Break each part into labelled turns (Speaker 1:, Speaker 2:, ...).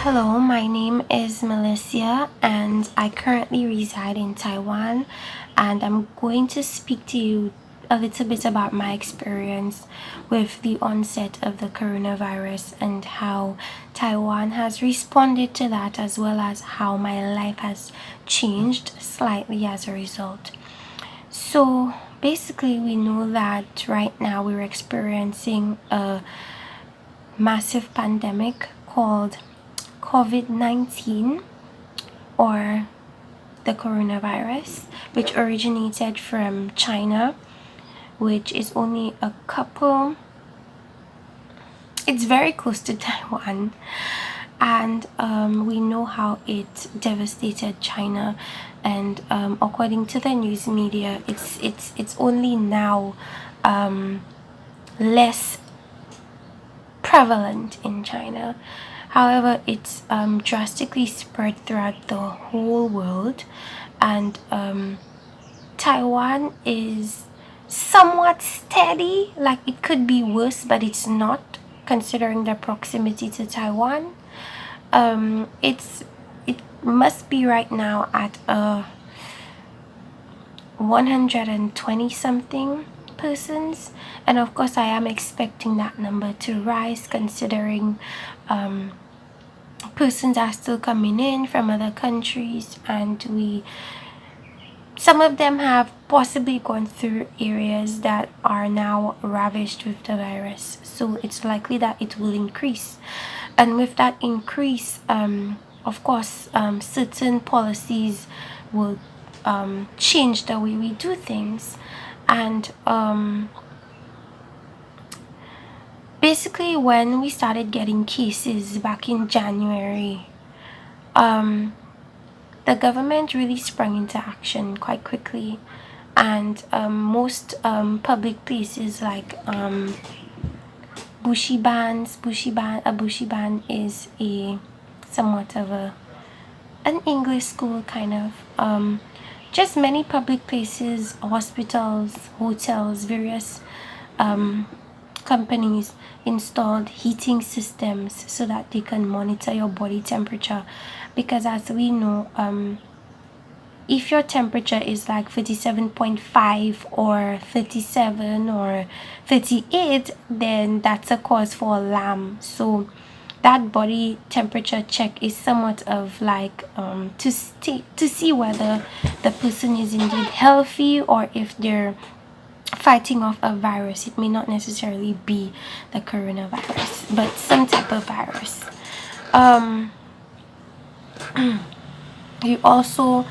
Speaker 1: Hello, my name is Melissa and I currently reside in Taiwan, and I'm going to speak to you a little bit about my experience with the onset of the coronavirus and how Taiwan has responded to that, as well as how my life has changed slightly as a result. So basically, we know that right now we're experiencing a massive pandemic called COVID-19, or the coronavirus, which originated from China, which is only it's very close to Taiwan. And we know how it devastated China, and according to the news media, it's only now less prevalent in China. However, it's drastically spread throughout the whole world, and Taiwan is somewhat steady. Like, it could be worse, but it's not, considering the proximity to Taiwan. It must be right now at 120 something persons, and of course I am expecting that number to rise, considering persons are still coming in from other countries, and some of them have possibly gone through areas that are now ravaged with the virus, so it's likely that it will increase. And with that increase, of course, certain policies will change the way we do things. And basically, when we started getting cases back in January, the government really sprung into action quite quickly, and most public places like a bushi ban is a somewhat of an English school, kind of. Just many public places, hospitals, hotels, various companies installed heating systems so that they can monitor your body temperature, because as we know, if your temperature is like 37.5 or 37 or 38, then that's a cause for alarm. So that body temperature check is somewhat of like to see whether the person is indeed healthy, or if they're fighting off a virus. It may not necessarily be the coronavirus, but some type of virus. You also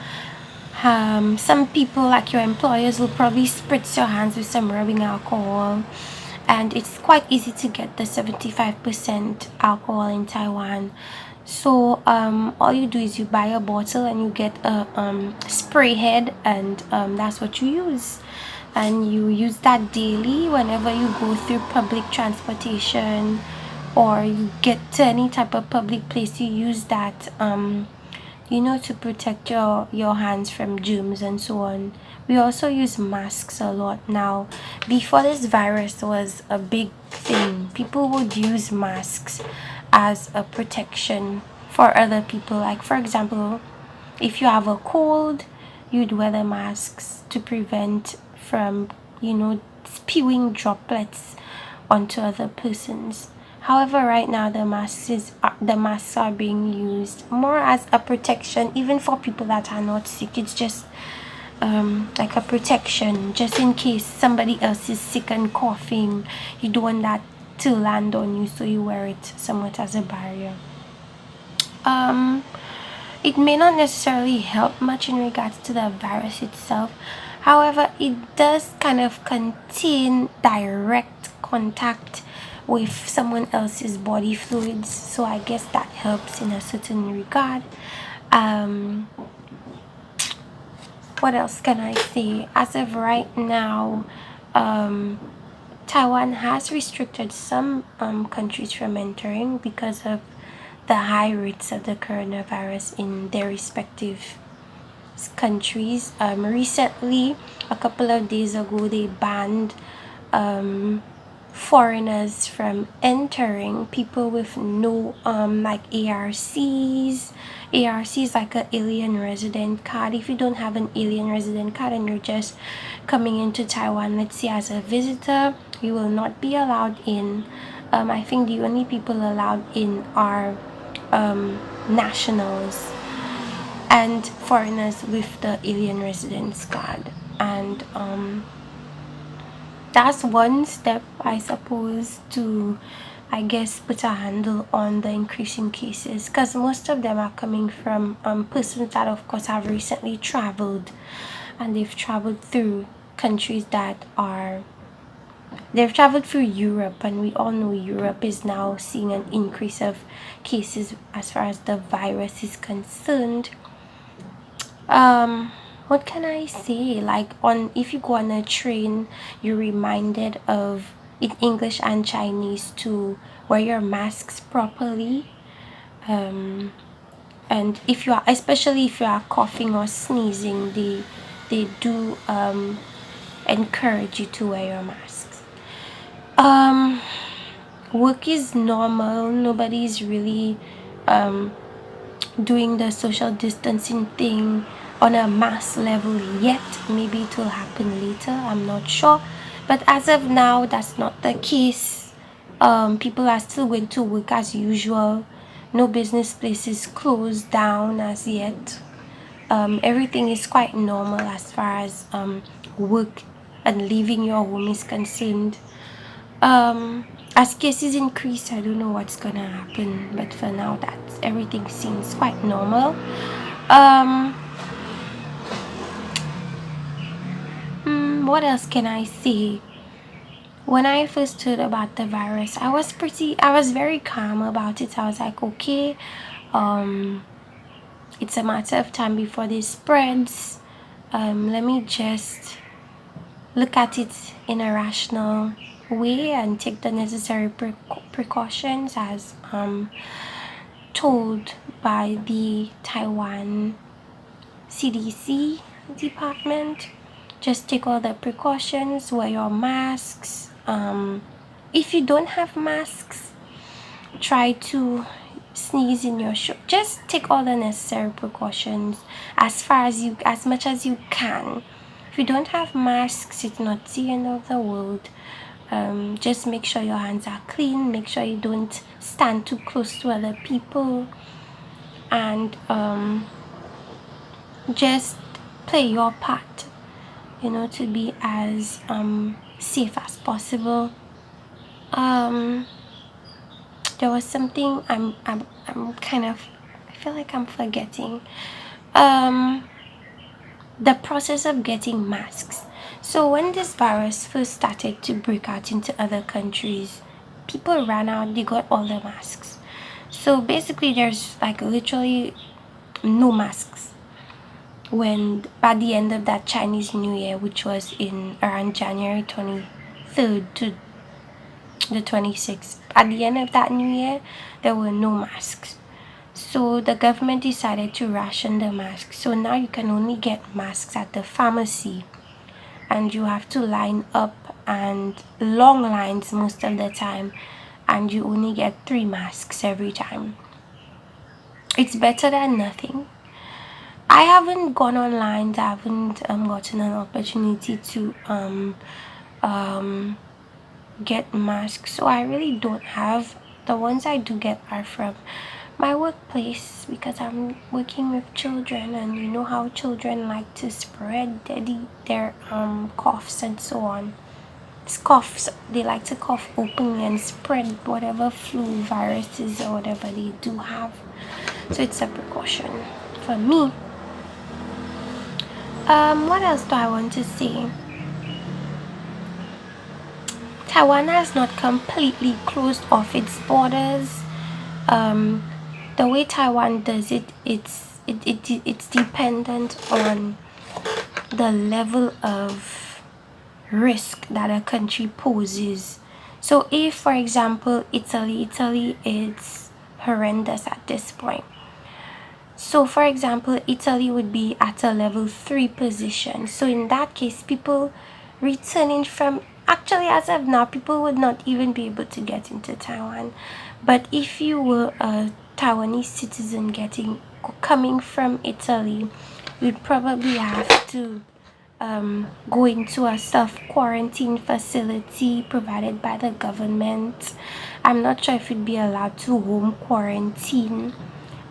Speaker 1: some people, like your employers, will probably spritz your hands with some rubbing alcohol, and it's quite easy to get the 75% alcohol in Taiwan. So all you do is you buy a bottle and you get a spray head, and that's what you use, and you use that daily whenever you go through public transportation, or you get to any type of public place. You use that to protect your hands from germs and so on. We also use masks a lot now. Before this virus was a big thing, people would use masks as a protection for other people. Like, for example, if you have a cold, you'd wear the masks to prevent from spewing droplets onto other persons. However, right now the masks are being used more as a protection, even for people that are not sick. It's just like a protection, just in case somebody else is sick and coughing. You don't want that to land on you, so you wear it somewhat as a barrier. It may not necessarily help much in regards to the virus itself. However, it does kind of contain direct contact with someone else's body fluids, so I guess that helps in a certain regard. What else can I say? As of right now, Taiwan has restricted some countries from entering because of the high rates of the coronavirus in their respective countries. Recently, a couple of days ago, they banned foreigners from entering, people with no like ARCs like an alien resident card. If you don't have an alien resident card and you're just coming into Taiwan, let's say as a visitor, you will not be allowed in. I think the only people allowed in are nationals and foreigners with the alien residence card. And that's one step, I suppose, to, I guess, put a handle on the increasing cases, because most of them are coming from persons that of course have recently traveled, and they've traveled through countries that are, they've traveled through Europe, and we all know Europe is now seeing an increase of cases as far as the virus is concerned. um what can I say, like, on, if you go on a train, you're reminded of, in English and Chinese, to wear your masks properly. And if you are, especially if you are coughing or sneezing, they do encourage you to wear your masks. um Work is normal, nobody's really doing the social distancing thing on a mass level yet. Maybe it will happen later, I'm not sure. But as of now, that's not the case. People are still going to work as usual. No business places closed down as yet. Everything is quite normal as far as work and leaving your home is concerned. As cases increase, I don't know what's gonna happen, but for now, that everything seems quite normal. um what else can I say? When I first heard about the virus, I was very calm about it. I was like, okay, it's a matter of time before this spreads. Let me just look at it in a rational way and take the necessary precautions as told by the Taiwan CDC department. Just take all the precautions, wear your masks. If you don't have masks, try to sneeze in your shirt. Just take all the necessary precautions as much as you can. If you don't have masks, it's not the end of the world. Just make sure your hands are clean, make sure you don't stand too close to other people, and just play your part, to be as safe as possible. There was something I'm kind of, I feel like I'm forgetting. The process of getting masks. So when this virus first started to break out into other countries, people ran out, they got all the masks. So basically there's like literally no masks when, by the end of that Chinese New Year, which was in around January 23rd to the 26th. At the end of that New Year, there were no masks. So the government decided to ration the masks. So now you can only get masks at the pharmacy, and you have to line up, and long lines most of the time, and you only get 3 masks every time. It's better than nothing. I haven't gone online. I haven't gotten an opportunity to get masks, so I really don't have. The ones I do get are from my workplace, because I'm working with children, and you know how children like to spread their coughs and so on. It's coughs, they like to cough openly and spread whatever flu viruses or whatever they do have. So it's a precaution for me. What else do I want to say? Taiwan has not completely closed off its borders. The way Taiwan does it, it's dependent on the level of risk that a country poses. So if, for example, Italy is horrendous at this point. So for example, Italy would be at a level 3 position. So in that case, people returning from Actually, as of now, people would not even be able to get into Taiwan. But if you were a Taiwanese citizen coming from Italy, you'd probably have to go into a self-quarantine facility provided by the government. I'm not sure if you'd be allowed to home quarantine.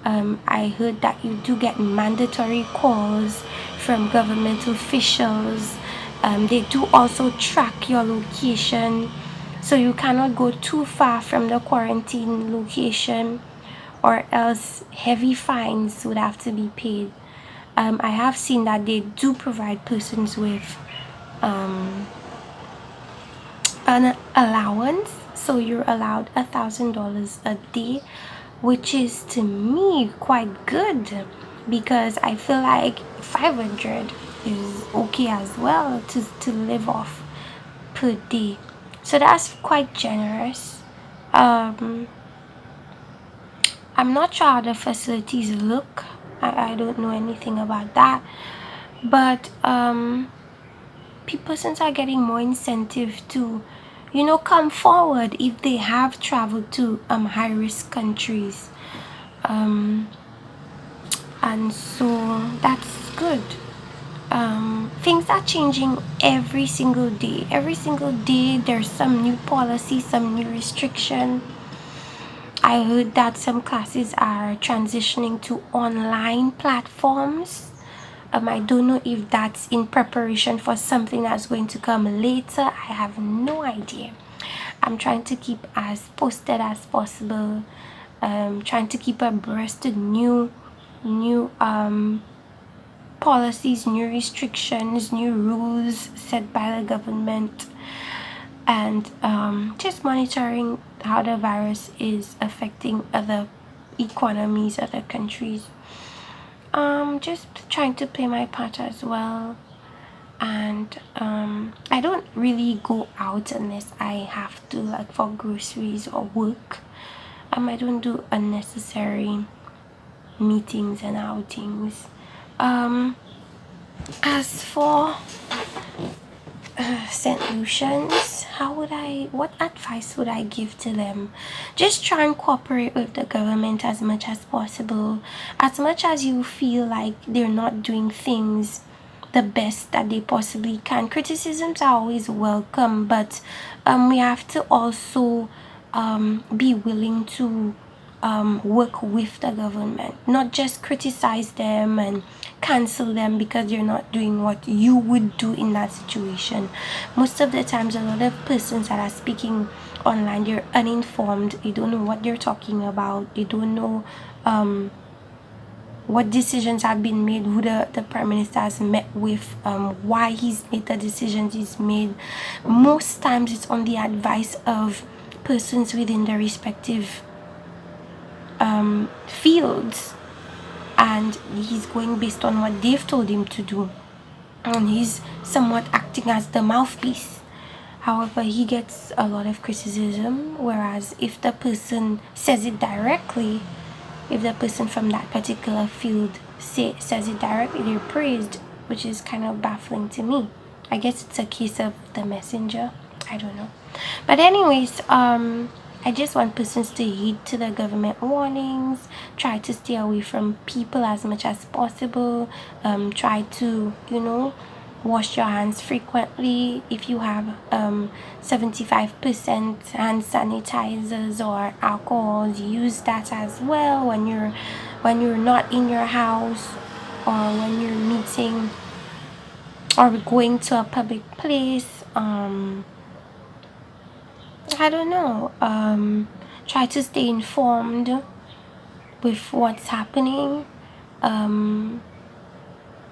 Speaker 1: I heard that you do get mandatory calls from government officials. They do also track your location, so you cannot go too far from the quarantine location, or else heavy fines would have to be paid. I have seen that they do provide persons with an allowance, so you're allowed $1,000 a day, which is to me quite good, because I feel like 500 is okay as well to live off per day. So that's quite generous. um I'm not sure how the facilities look. I don't know anything about that, but persons are getting more incentive to, come forward if they have traveled to high risk countries. um and so that's good. Things are changing every single day. Every single day there's some new policy, some new restriction. I heard that some classes are transitioning to online platforms. I don't know if that's in preparation for something that's going to come later. I have no idea. I'm trying to keep as posted as possible. Trying to keep abreast of new policies, new restrictions, new rules set by the government, and just monitoring how the virus is affecting other economies, other countries. Just trying to play my part as well. And I don't really go out unless I have to, like for groceries or work. I don't do unnecessary meetings and outings. As for St. Lucians, what advice would I give to them? Just try and cooperate with the government as much as possible. As much as you feel like they're not doing things the best that they possibly can. Criticisms are always welcome, but we have to also be willing to work with the government, not just criticize them and cancel them because they're not doing what you would do in that situation. Most of the times, a lot of persons that are speaking online, they're uninformed. They don't know what they're talking about. They don't know what decisions have been made, who the prime minister has met with, why he's made the decisions he's made. Most times it's on the advice of persons within the respective fields, and he's going based on what they've told him to do, and he's somewhat acting as the mouthpiece. However, he gets a lot of criticism, whereas if the person says it directly, if the person from that particular field says it directly, they're praised, which is kind of baffling to me. I guess it's a case of the messenger. I don't know. But anyways, I just want persons to heed to the government warnings, try to stay away from people as much as possible, try to, wash your hands frequently. If you have 75% hand sanitizers or alcohols, use that as well when you're not in your house, or when you're meeting or going to a public place. I don't know. Try to stay informed with what's happening.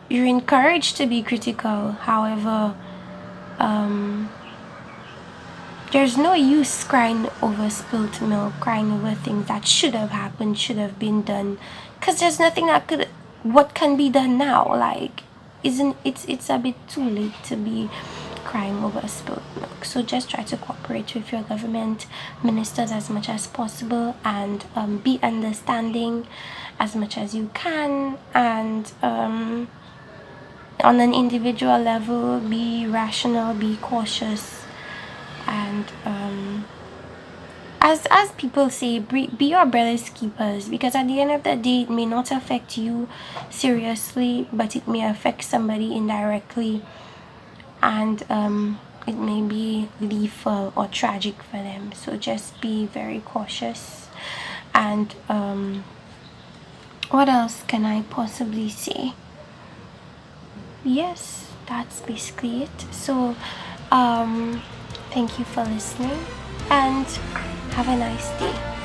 Speaker 1: You're encouraged to be critical. However, there's no use crying over spilt milk, crying over things that should have happened, should have been done, because there's nothing what can be done now. Like, it's a bit too late to be crying over spilled milk. So just try to cooperate with your government ministers as much as possible, and be understanding as much as you can, and on an individual level, be rational, be cautious, And as people say, be your brother's keepers, because at the end of the day it may not affect you seriously, but it may affect somebody indirectly, and it may be lethal or tragic for them. So just be very cautious. And what else can I possibly say? Yes, that's basically it. So thank you for listening, and have a nice day.